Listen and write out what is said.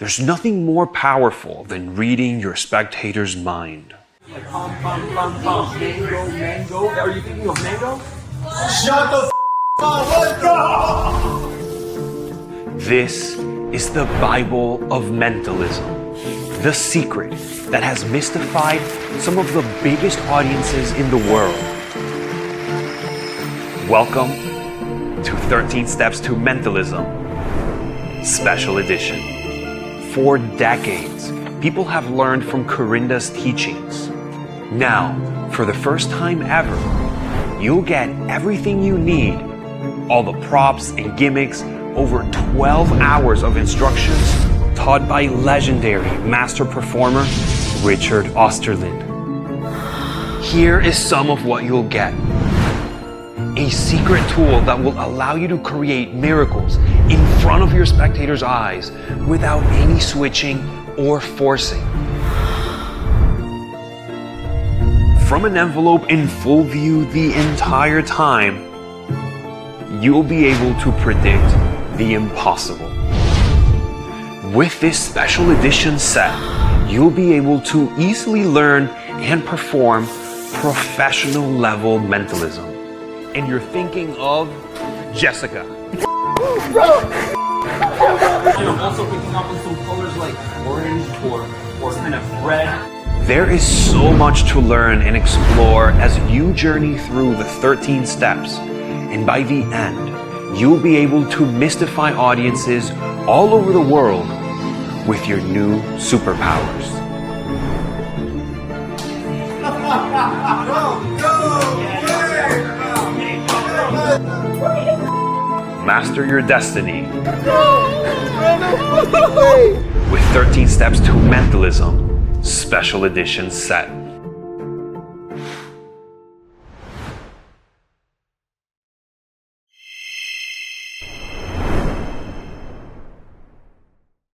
There's nothing more powerful than reading your spectator's mind. Like mango, mango. Are you thinking of mango? Shut the up, let's go! This is the Bible of mentalism, the secret that has mystified some of the biggest audiences in the world. Welcome to 13 Steps to Mentalism, Special Edition. For decades, people have learned from Corinda's teachings. Now, for the first time ever, you'll get everything you need, all the props and gimmicks, over 12 hours of instructions taught by legendary master performer Richard Osterlind. Here is some of what you'll get. A secret tool that will allow you to create miracles in front of your spectators' eyes without any switching or forcing. From an envelope in full view the entire time, you'll be able to predict the impossible. With this special edition set, you'll be able to easily learn and perform professional level mentalism. And you're thinking of Jessica. I'm also picking up on some colors like orange or kind of red. There is so much to learn and explore as you journey through the 13 steps. And by the end, you'll be able to mystify audiences all over the world with your new superpowers. Master your destiny with 13 Steps to Mentalism, Special Edition set.